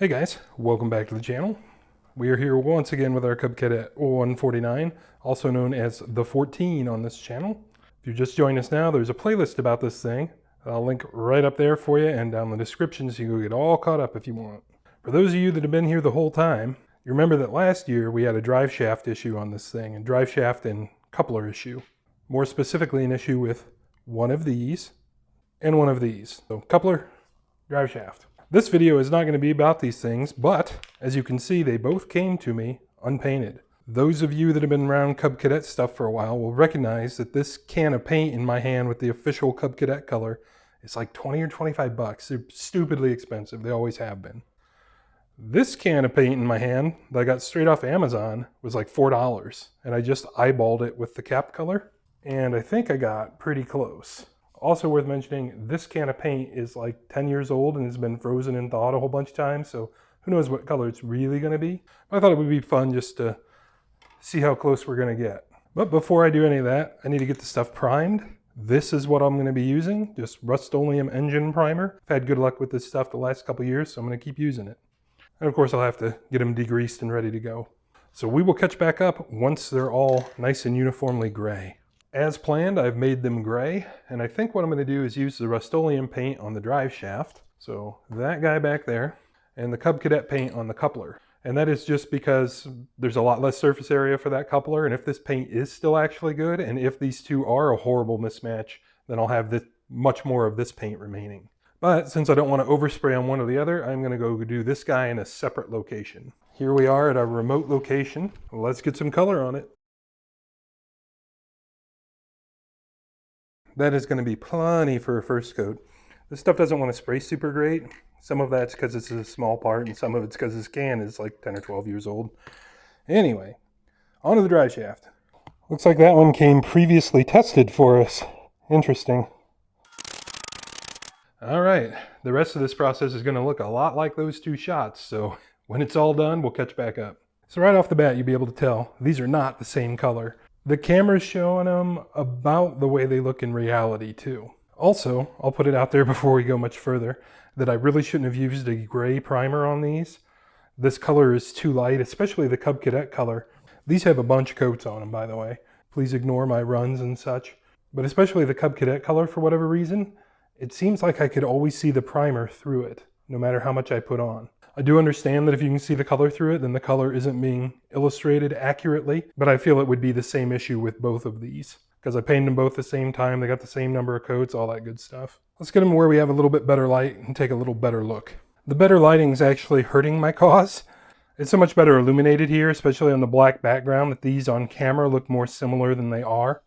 Hey guys, welcome back to the channel. We are here once again with our Cadet 149, also known as the 14 on this channel. If you just joined us now, there's a playlist about this thing. I'll link right up there for you and down in the description so you can get all caught up if you want. For those of you that have been here the whole time, you remember that last year we had a drive shaft issue on this thing, and drive shaft and coupler issue. More specifically, an issue with one of these and one of these. So coupler, drive shaft. This video is not going to be about these things, but as you can see, they both came to me unpainted. Those of you that have been around Cub Cadet stuff for a while will recognize that this can of paint in my hand with the official Cub Cadet color is like 20 or 25 bucks. They're stupidly expensive. They always have been. This can of paint in my hand that I got straight off Amazon was like $4, and I just eyeballed it with the cap color, and I think I got pretty close. Also worth mentioning, this can of paint is like 10 years old and has been frozen and thawed a whole bunch of times, so who knows what color it's really going to be. I thought it would be fun just to see how close we're going to get. But before I do any of that, I need to get the stuff primed. This is what I'm going to be using, just Rust-Oleum engine primer. I've had good luck with this stuff the last couple years, so I'm going to keep using it. And of course I'll have to get them degreased and ready to go. So we will catch back up once they're all nice and uniformly gray. As planned, I've made them gray, and I think what I'm going to do is use the Rust-Oleum paint on the drive shaft. So that guy back there, and the Cub Cadet paint on the coupler. And that is just because there's a lot less surface area for that coupler, and if this paint is still actually good, and if these two are a horrible mismatch, then I'll have much more of this paint remaining. But since I don't want to overspray on one or the other, I'm going to go do this guy in a separate location. Here we are at our remote location. Let's get some color on it. That is going to be plenty for a first coat. This stuff doesn't want to spray super great. Some of that's because it's a small part, and some of it's because this can is like 10 or 12 years old. Anyway, on to the drive shaft. Looks like that one came previously tested for us. Interesting. All right, the rest of this process is going to look a lot like those two shots, so when it's all done, we'll catch back up. So right off the bat, you'll be able to tell these are not the same color. The camera's showing them about the way they look in reality too. Also, I'll put it out there before we go much further, that I really shouldn't have used a gray primer on these. This color is too light, especially the Cub Cadet color. These have a bunch of coats on them, by the way. Please ignore my runs and such. But especially the Cub Cadet color, for whatever reason, it seems like I could always see the primer through it, no matter how much I put on. I do understand that if you can see the color through it, then the color isn't being illustrated accurately, but I feel it would be the same issue with both of these, because I painted them both at the same time, they got the same number of coats, all that good stuff. Let's get them where we have a little bit better light and take a little better look. The better lighting is actually hurting my cause. It's so much better illuminated here, especially on the black background, that these on camera look more similar than they are.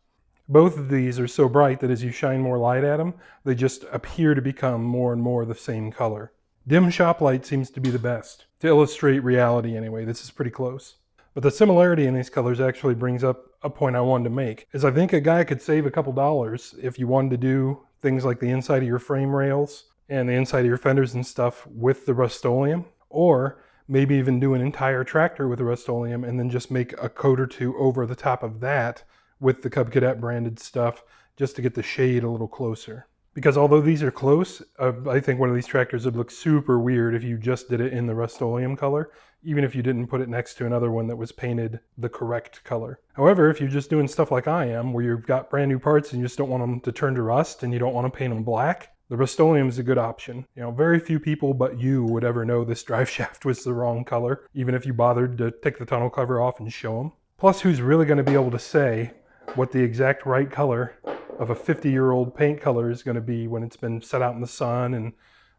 Both of these are so bright that as you shine more light at them, they just appear to become more and more the same color. Dim shop light seems to be the best. To illustrate reality anyway, this is pretty close. But the similarity in these colors actually brings up a point I wanted to make, is I think a guy could save a couple dollars if you wanted to do things like the inside of your frame rails and the inside of your fenders and stuff with the Rust-Oleum, or maybe even do an entire tractor with the Rust-Oleum and then just make a coat or two over the top of that with the Cub Cadet branded stuff just to get the shade a little closer. Because although these are close, I think one of these tractors would look super weird if you just did it in the Rust-Oleum color, even if you didn't put it next to another one that was painted the correct color. However, if you're just doing stuff like I am, where you've got brand new parts and you just don't want them to turn to rust and you don't want to paint them black, the Rust-Oleum is a good option. You know, very few people but you would ever know this drive shaft was the wrong color, even if you bothered to take the tonneau cover off and show them. Plus, who's really going to be able to say what the exact right color of a 50-year-old paint color is going to be when it's been set out in the sun and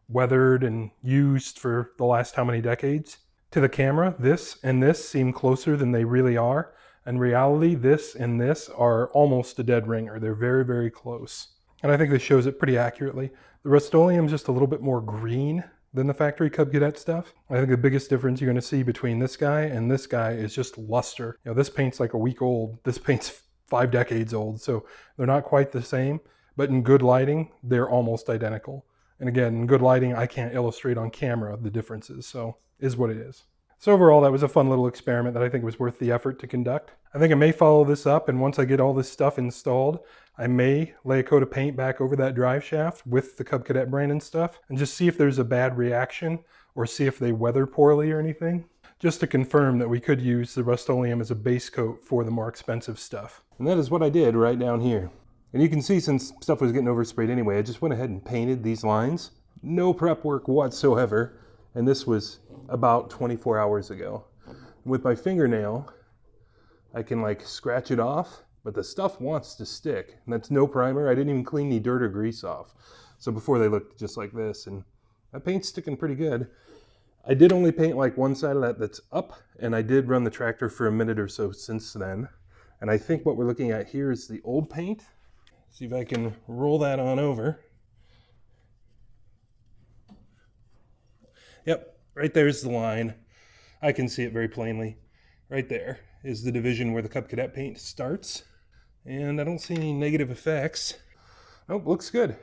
weathered and used for the last how many decades? To the camera, this and this seem closer than they really are. In reality, this and this are almost a dead ringer. They're very, very close. And I think this shows it pretty accurately. The Rust-Oleum is just a little bit more green than the factory Cub Cadet stuff. I think the biggest difference you're going to see between this guy and this guy is just luster. You know, this paint's like a week old. This paint's 5 decades old, so they're not quite the same, but in good lighting, they're almost identical. And again, in good lighting, I can't illustrate on camera the differences, so is what it is. So overall, that was a fun little experiment that I think was worth the effort to conduct. I think I may follow this up, and once I get all this stuff installed, I may lay a coat of paint back over that drive shaft with the Cub Cadet brand and stuff, and just see if there's a bad reaction, or see if they weather poorly or anything, just to confirm that we could use the Rust-Oleum as a base coat for the more expensive stuff. And that is what I did right down here. And you can see, since stuff was getting oversprayed anyway, I just went ahead and painted these lines. No prep work whatsoever. And this was about 24 hours ago. With my fingernail, I can like scratch it off, but the stuff wants to stick. And that's no primer. I didn't even clean any dirt or grease off. So before they looked just like this, and that paint's sticking pretty good. I did only paint like one side of that that's up, and I did run the tractor for a minute or so since then. And I think what we're looking at here is the old paint. See if I can roll that on over. Yep, right there's the line. I can see it very plainly. Right there is the division where the Cub Cadet paint starts. And I don't see any negative effects. Oh, looks good.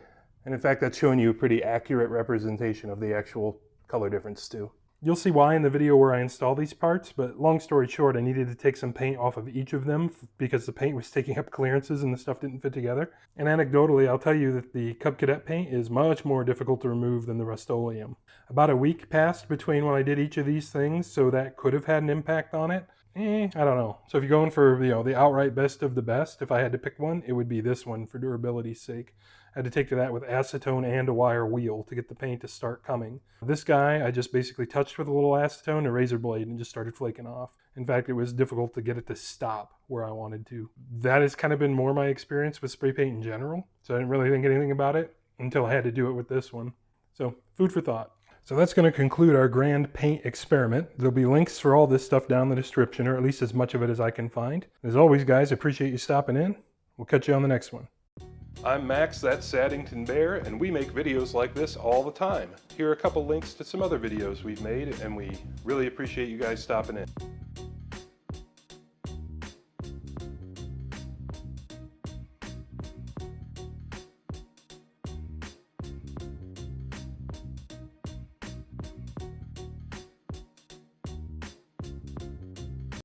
And in fact, that's showing you a pretty accurate representation of the actual color difference too. You'll see why in the video where I install these parts, but long story short, I needed to take some paint off of each of them because the paint was taking up clearances and the stuff didn't fit together. And anecdotally, I'll tell you that the Cub Cadet paint is much more difficult to remove than the Rust-Oleum. About a week passed between when I did each of these things, so that could have had an impact on it. I don't know. So if you're going for, the outright best of the best, if I had to pick one, it would be this one for durability's sake. I had to take to that with acetone and a wire wheel to get the paint to start coming. This guy, I just basically touched with a little acetone and a razor blade and just started flaking off. In fact, it was difficult to get it to stop where I wanted to. That has kind of been more my experience with spray paint in general, so I didn't really think anything about it until I had to do it with this one. So, food for thought. So that's going to conclude our grand paint experiment. There'll be links for all this stuff down in the description, or at least as much of it as I can find. As always, guys, I appreciate you stopping in. We'll catch you on the next one. I'm Max, that's Saddington Bear, and we make videos like this all the time. Here are a couple links to some other videos we've made, and we really appreciate you guys stopping in.